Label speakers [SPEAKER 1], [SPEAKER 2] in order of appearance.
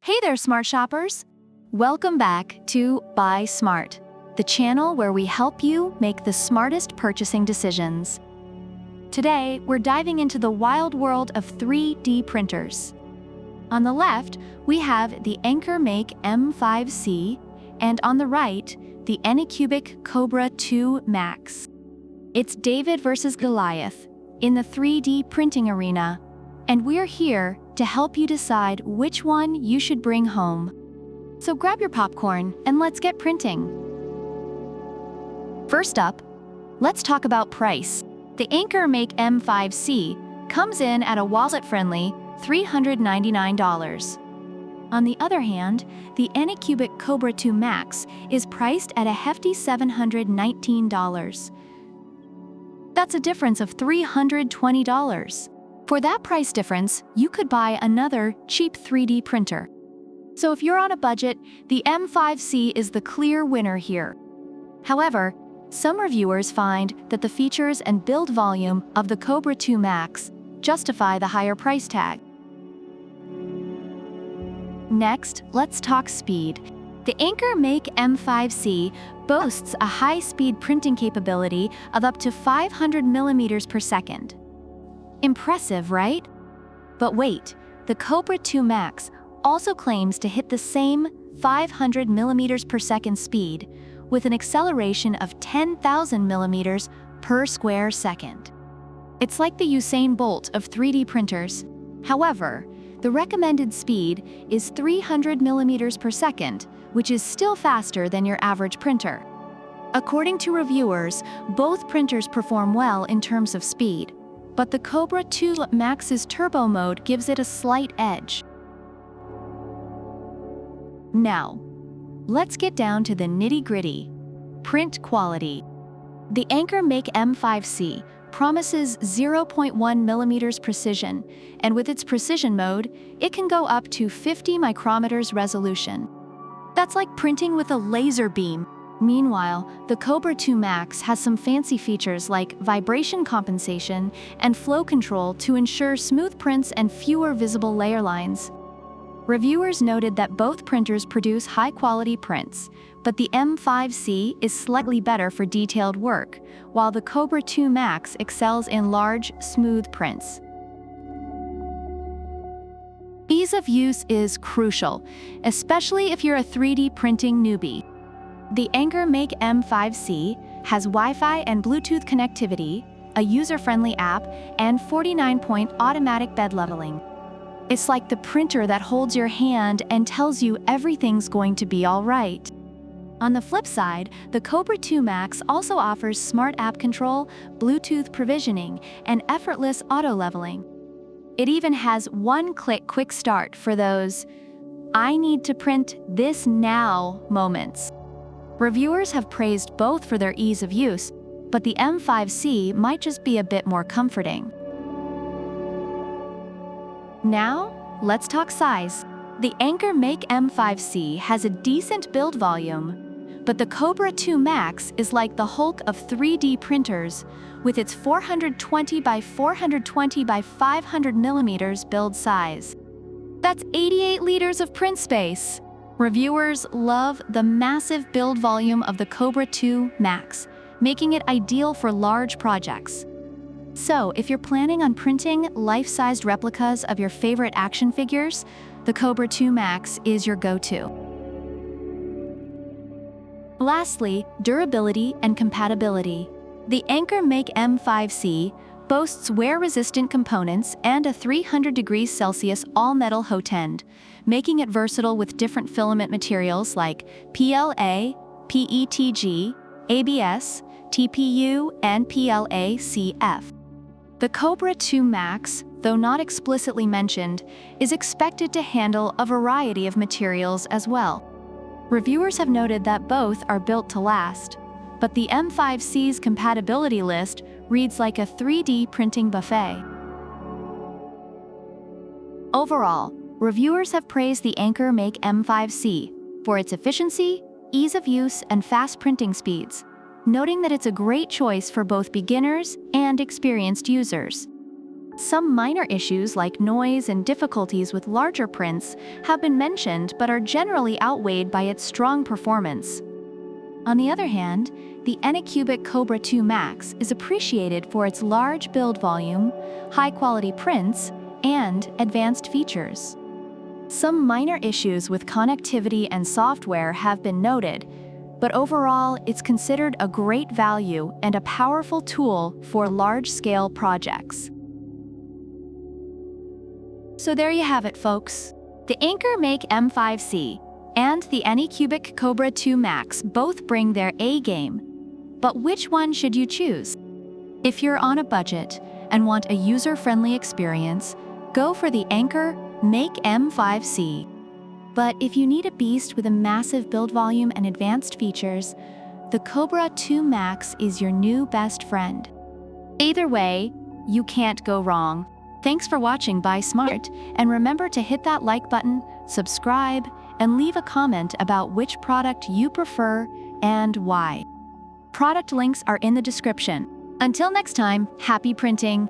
[SPEAKER 1] Hey there, smart shoppers! Welcome back to Buy Smart, the channel where we help you make the smartest purchasing decisions. Today, we're diving into the wild world of 3D printers. On the left, we have the AnkerMake M5C, and on the right, the Anycubic Kobra 2 Max. It's David versus Goliath in the 3D printing arena, and we're here to help you decide which one you should bring home. So grab your popcorn and let's get printing. First up, let's talk about price. The AnkerMake M5C comes in at a wallet-friendly $399. On the other hand, the Anycubic Kobra 2 Max is priced at a hefty $719. That's a difference of $320. For that price difference, you could buy another cheap 3D printer. So if you're on a budget, the M5C is the clear winner here. However, some reviewers find that the features and build volume of the Kobra 2 Max justify the higher price tag. Next, let's talk speed. The AnkerMake M5C boasts a high-speed printing capability of up to 500 millimeters per second. Impressive, right? But wait, the Kobra 2 Max also claims to hit the same 500 millimeters per second speed with an acceleration of 10,000 millimeters per square second. It's like the Usain Bolt of 3D printers. However, the recommended speed is 300 millimeters per second, which is still faster than your average printer. According to reviewers, both printers perform well in terms of speed, but the Kobra 2 Max's turbo mode gives it a slight edge. Now, let's get down to the nitty-gritty. Print quality. The AnkerMake M5C promises 0.1 millimeters precision, and with its precision mode, it can go up to 50 micrometers resolution. That's like printing with a laser beam. Meanwhile, the Kobra 2 Max has some fancy features like vibration compensation and flow control to ensure smooth prints and fewer visible layer lines. Reviewers noted that both printers produce high-quality prints, but the M5C is slightly better for detailed work, while the Kobra 2 Max excels in large, smooth prints. Ease of use is crucial, especially if you're a 3D printing newbie. The AnkerMake M5C has Wi-Fi and Bluetooth connectivity, a user-friendly app, and 49-point automatic bed leveling. It's like the printer that holds your hand and tells you everything's going to be all right. On the flip side, the Kobra 2 Max also offers smart app control, Bluetooth provisioning, and effortless auto-leveling. It even has one-click quick start for those "I need to print this now" moments. Reviewers have praised both for their ease of use, but the M5C might just be a bit more comforting. Now, let's talk size. The AnkerMake M5C has a decent build volume, but the Kobra 2 Max is like the Hulk of 3D printers with its 420 by 420 by 500 millimeters build size. That's 88 liters of print space. Reviewers love the massive build volume of the Kobra 2 Max, making it ideal for large projects. So, if you're planning on printing life-sized replicas of your favorite action figures, the Kobra 2 Max is your go-to. Lastly, durability and compatibility. The AnkerMake M5C boasts wear-resistant components and a 300 degrees Celsius all-metal hot end, making it versatile with different filament materials like PLA, PETG, ABS, TPU, and PLA-CF. The Kobra 2 Max, though not explicitly mentioned, is expected to handle a variety of materials as well. Reviewers have noted that both are built to last, but the M5C's compatibility list reads like a 3D printing buffet. Overall, reviewers have praised the AnkerMake M5C for its efficiency, ease of use, and fast printing speeds, noting that it's a great choice for both beginners and experienced users. Some minor issues like noise and difficulties with larger prints have been mentioned but are generally outweighed by its strong performance. On the other hand, the Anycubic Kobra 2 Max is appreciated for its large build volume, high-quality prints, and advanced features. Some minor issues with connectivity and software have been noted, but overall it's considered a great value and a powerful tool for large-scale projects. So there you have it, folks. The AnkerMake M5C and the Anycubic Kobra 2 Max both bring their A-game. But which one should you choose? If you're on a budget and want a user-friendly experience, go for the AnkerMake M5C. But if you need a beast with a massive build volume and advanced features, the Kobra 2 Max is your new best friend. Either way, you can't go wrong. Thanks for watching Buy Smart, and remember to hit that like button, subscribe, and leave a comment about which product you prefer and why. Product links are in the description. Until next time, happy printing!